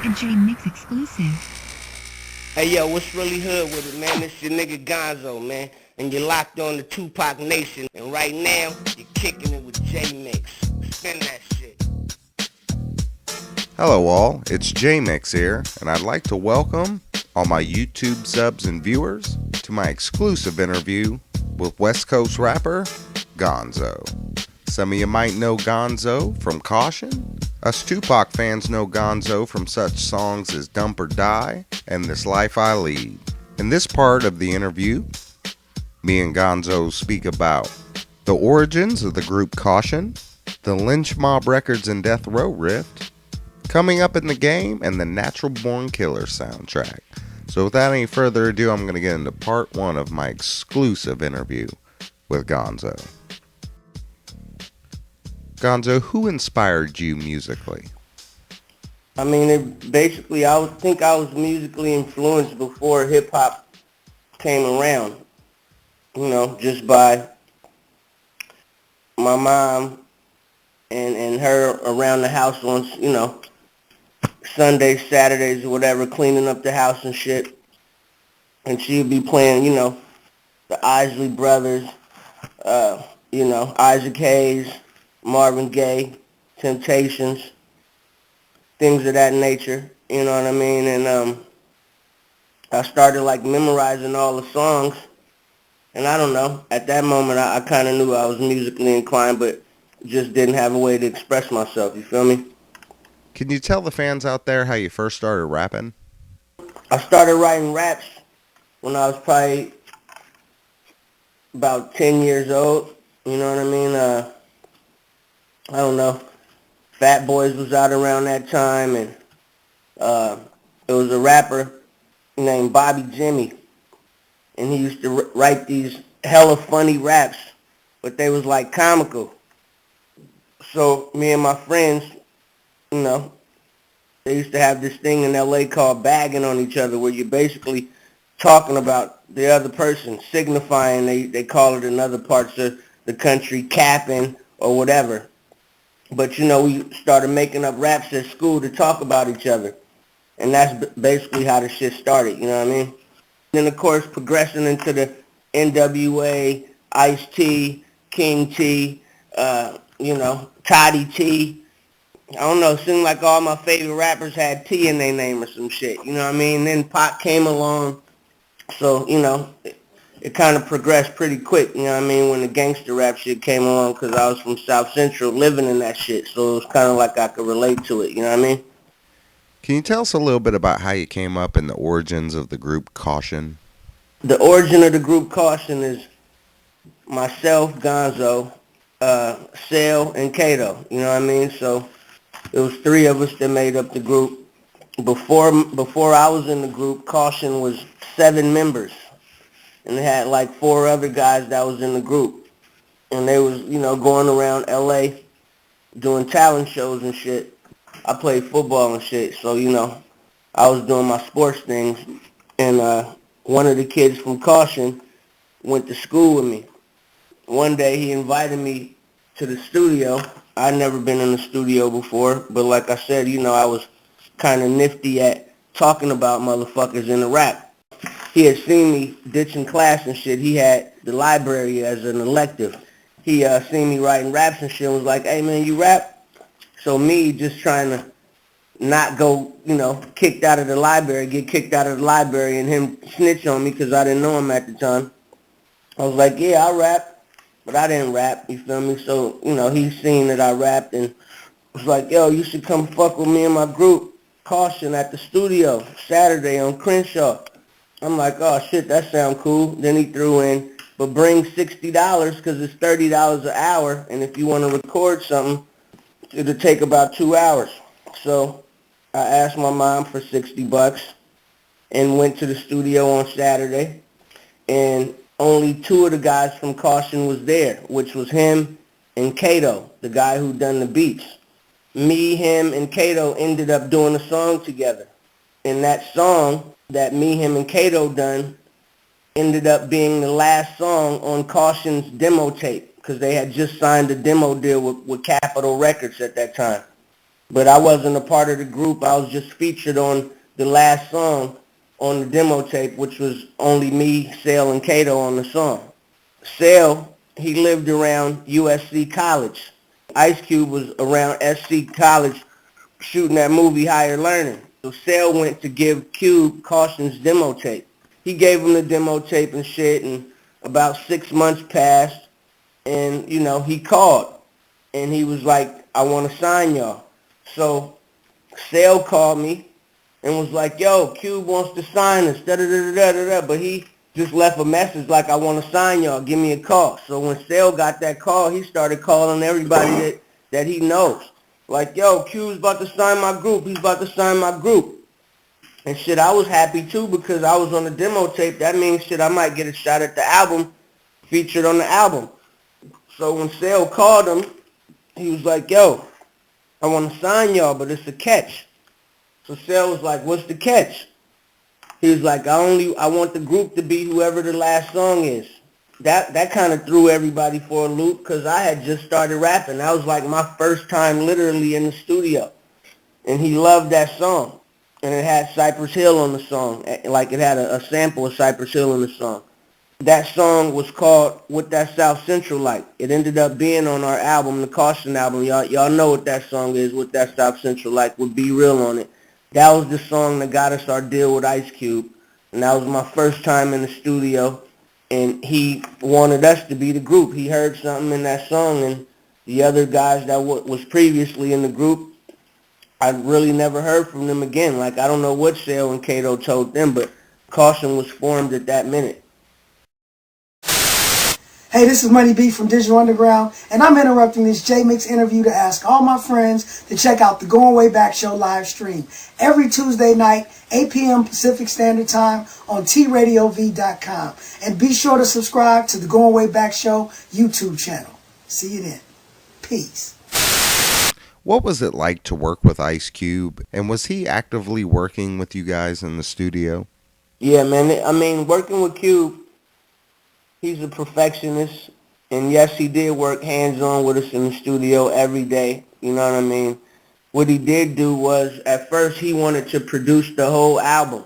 A J-Mix exclusive. Hey yo, what's really hood with it, man? It's your nigga Gonzoe, man. And you're locked on the Tupac Nation. And right now, you're kicking it with J-Mix. Spin that shit. Hello all, it's J-Mix here, and I'd like to welcome all my YouTube subs and viewers to my exclusive interview with West Coast rapper Gonzoe. Some of you might know Gonzoe from Kausion. Us Tupac fans know Gonzoe from such songs as Dump or Die and This Life I Lead. In this part of the interview, me and Gonzoe speak about the origins of the group Kausion, the Lynch Mob Records and Death Row rift, coming up in the game, and the Natural Born Killer soundtrack. So without any further ado, I'm going to get into part one of my exclusive interview with Gonzoe. Gonzoe, who inspired you musically? I mean, I think I was musically influenced before hip-hop came around. You know, just by my mom and her around the house on, Sundays, Saturdays, or whatever, cleaning up the house and shit. And she would be playing, the Isley Brothers, Isaac Hayes, Marvin Gaye, Temptations, things of that nature, you know what I mean? And I started memorizing all the songs, and I don't know, at that moment I kind of knew I was musically inclined, but just didn't have a way to express myself, you feel me? Can you tell the fans out there how you first started rapping? I started writing raps when I was probably about 10 years old, you know what I mean? I don't know. Fat Boys was out around that time, and there was a rapper named Bobby Jimmy, and he used to write these hella funny raps, but they was like comical. So me and my friends, they used to have this thing in LA called bagging on each other, where you're basically talking about the other person, signifying, they call it in other parts of the country, capping or whatever. But, we started making up raps at school to talk about each other. And that's basically how the shit started, you know what I mean? Then, of course, progressing into the NWA, Ice-T, King T, Toddy T. I don't know, it seemed like all my favorite rappers had T in their name or some shit, you know what I mean? Then Pac came along, so, it kind of progressed pretty quick, you know what I mean, when the gangster rap shit came along, because I was from South Central living in that shit, so it was kind of like I could relate to it, you know what I mean? Can you tell us a little bit about how you came up in the origins of the group Kausion? The origin of the group Kausion is myself, Gonzoe, Sale, and Kato, you know what I mean? So it was three of us that made up the group. Before I was in the group, Kausion was 7 members. And they had like 4 other guys that was in the group. And they was, going around LA doing talent shows and shit. I played football and shit, so, I was doing my sports things. And one of the kids from Kausion went to school with me. One day he invited me to the studio. I'd never been in the studio before, but like I said, I was kind of nifty at talking about motherfuckers in the rap. He had seen me ditching class and shit. He had the library as an elective. He seen me writing raps and shit and was like, hey man, you rap? So me just trying to not go, kicked out of the library, get kicked out of the library, and him snitch on me because I didn't know him at the time. I was like, yeah, I rap, but I didn't rap, you feel me? So, he seen that I rapped and was like, yo, you should come fuck with me and my group, Kausion, at the studio Saturday on Crenshaw. I'm like, oh shit, that sound cool. Then he threw in, but bring $60 because it's $30 an hour, and if you want to record something, it'll take about 2 hours. So I asked my mom for $60 and went to the studio on Saturday, and only 2 of the guys from Kausion was there, which was him and Kato, the guy who done the beats. Me, him, and Kato ended up doing a song together. And that song that me, him, and Kato done ended up being the last song on Kausion's demo tape, because they had just signed a demo deal with Capitol Records at that time. but I wasn't a part of the group. I was just featured on the last song on the demo tape, which was only me, Sale, and Kato on the song. Sale, he lived around USC College. Ice Cube was around SC College shooting that movie Higher Learning. So Sale went to give Cube Caution's demo tape. He gave him the demo tape and shit, and about 6 months passed, and, he called, and he was like, I want to sign y'all. So Sale called me and was like, yo, Cube wants to sign us, da-da-da-da-da-da, but he just left a message like, I want to sign y'all, give me a call. So when Sale got that call, he started calling everybody that he knows. Like, yo, Cube's about to sign my group, he's about to sign my group. And shit, I was happy too because I was on the demo tape. That means shit, I might get a shot at the album, featured on the album. So when Sale called him, he was like, yo, I want to sign y'all, but it's a catch. So Sale was like, what's the catch? He was like, I want the group to be whoever the last song is. That kind of threw everybody for a loop because I had just started rapping. That was like my first time literally in the studio. And he loved that song. And it had Cypress Hill on the song. Like it had a sample of Cypress Hill in the song. That song was called What That South Central Like. It ended up being on our album, the Kausion album. Y'all know what that song is, What That South Central Like, with Be Real on it. That was the song that got us our deal with Ice Cube. And that was my first time in the studio. And he wanted us to be the group. He heard something in that song, and the other guys that was previously in the group, I really never heard from them again. Like, I don't know what Sale and Kato told them, but Caution was formed at that minute. Hey, this is Money B from Digital Underground, and I'm interrupting this J-Mix interview to ask all my friends to check out the Going Way Back Show live stream every Tuesday night, 8 p.m. Pacific Standard Time on TRadioV.com. And be sure to subscribe to the Going Way Back Show YouTube channel. See you then. Peace. What was it like to work with Ice Cube, and was he actively working with you guys in the studio? Yeah, man. I mean, working with Cube, he's a perfectionist, and yes, he did work hands-on with us in the studio every day, you know what I mean? What he did do was, at first, he wanted to produce the whole album.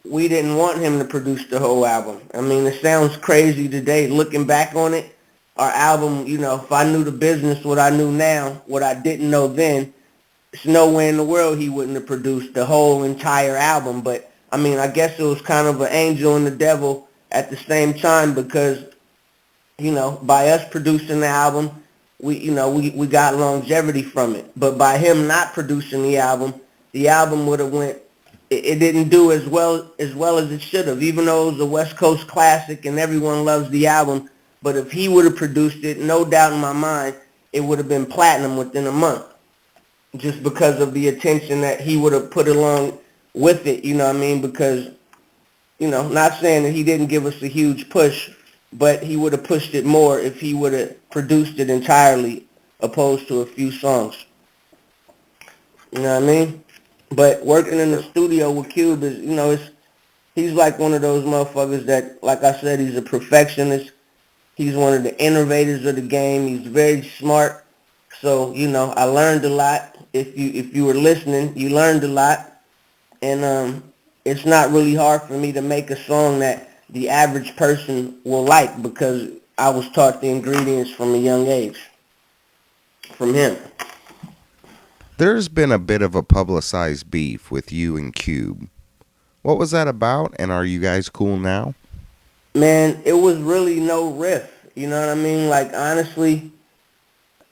We didn't want him to produce the whole album. I mean, it sounds crazy today. Looking back on it, our album, if I knew the business, what I knew now, what I didn't know then, there's no way in the world he wouldn't have produced the whole entire album. But, I mean, I guess it was kind of an angel and the devil at the same time because, by us producing the album, we got longevity from it. But by him not producing the album would have went, it didn't do as well as it should have, even though it was a West Coast classic and everyone loves the album. But if he would have produced it, no doubt in my mind, it would have been platinum within a month, just because of the attention that he would have put along with it, you know what I mean? Because, not saying that he didn't give us a huge push, but he would have pushed it more if he would have produced it entirely, opposed to a few songs. You know what I mean? But working in the studio with Cube is, he's like one of those motherfuckers that, like I said, he's a perfectionist. He's one of the innovators of the game. He's very smart. So, I learned a lot. If you were listening, you learned a lot. And it's not really hard for me to make a song that the average person will like because I was taught the ingredients from a young age from him. There's been a bit of a publicized beef with you and Cube. What was that about, and are you guys cool now? Man, it was really no riff. You know what I mean? Like, honestly,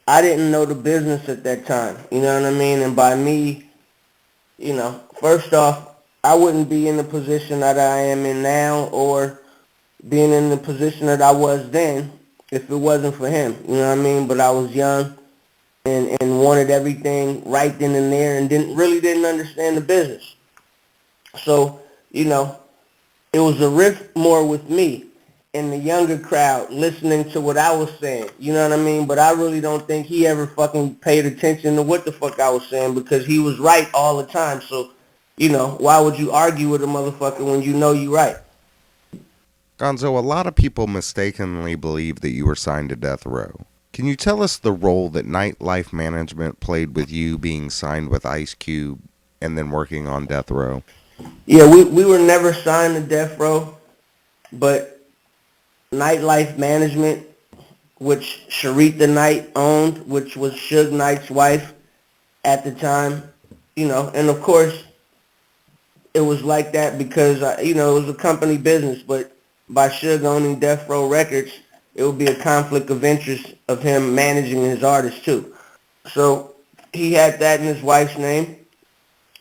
I didn't know the business at that time. You know what I mean? And by me, first off, I wouldn't be in the position that I am in now or being in the position that I was then if it wasn't for him. You know what I mean? But I was young and wanted everything right then and there and didn't understand the business. So, it was a riff more with me and the younger crowd listening to what I was saying. You know what I mean? But I really don't think he ever fucking paid attention to what the fuck I was saying because he was right all the time. So, why would you argue with a motherfucker when you know you right? Gonzo, a lot of people mistakenly believe that you were signed to Death Row. Can you tell us the role that Nightlife Management played with you being signed with Ice Cube and then working on Death Row? Yeah, we were never signed to Death Row, but Nightlife Management, which Sharita Knight owned, which was Suge Knight's wife at the time, and of course it was like that because, it was a company business, but by Suge owning Death Row Records, it would be a conflict of interest of him managing his artists too. So he had that in his wife's name,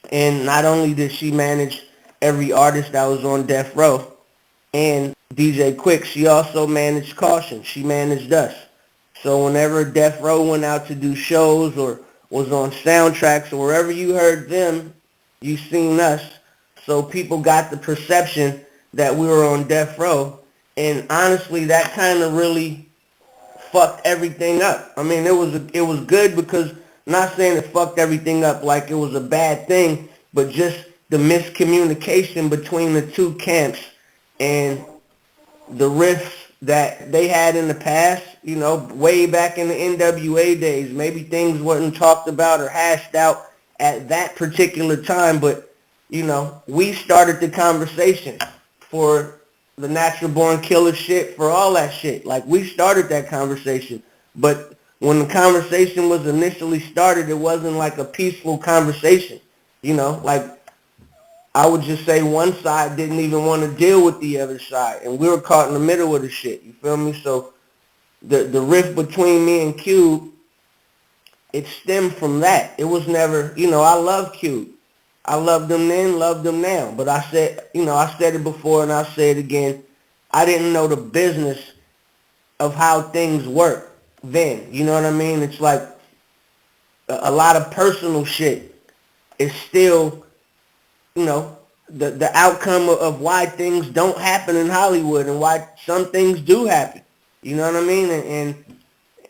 and not only did she manage every artist that was on Death Row and DJ Quick, she also managed Kausion. She managed us. So whenever Death Row went out to do shows or was on soundtracks or wherever you heard them, you seen us. So people got the perception that we were on Death Row. And honestly, that kind of really fucked everything up. I mean, it was good because, I'm not saying it fucked everything up like it was a bad thing, but just the miscommunication between the two camps and the riffs that they had in the past, way back in the NWA days. Maybe things wasn't talked about or hashed out at that particular time, but, we started the conversation for the Natural Born Killer shit, for all that shit. Like, we started that conversation. But when the conversation was initially started, it wasn't like a peaceful conversation. Like, I would just say one side didn't even want to deal with the other side, and we were caught in the middle of the shit. You feel me? So the rift between me and Cube, it stemmed from that. It was never, I love Cube. I loved him then, loved him now. But I said it before and I'll say it again. I didn't know the business of how things work then. You know what I mean? It's like a lot of personal shit is still, the outcome of why things don't happen in Hollywood and why some things do happen. You know what I mean?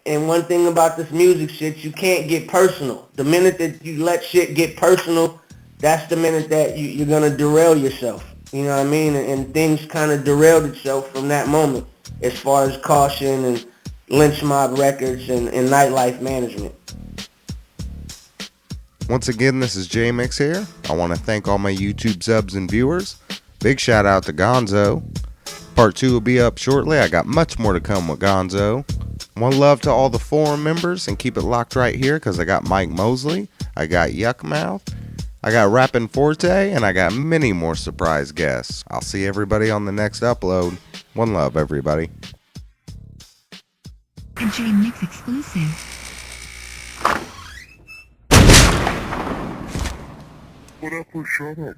And one thing about this music shit, you can't get personal. The minute that you let shit get personal, that's the minute that you're going to derail yourself. You know what I mean? And things kind of derailed itself from that moment as far as Kausion and Lynch Mob Records and Nightlife Management. Once again, this is J-Mix here. I want to thank all my YouTube subs and viewers. Big shout out to Gonzoe. Part 2 will be up shortly. I got much more to come with Gonzoe. One love to all the forum members, and keep it locked right here because I got Mike Mosley, I got Yuckmouth, I got Rappin' Forte, and I got many more surprise guests. I'll see everybody on the next upload. One love, everybody. A J-Mix exclusive. Whatever, shut up.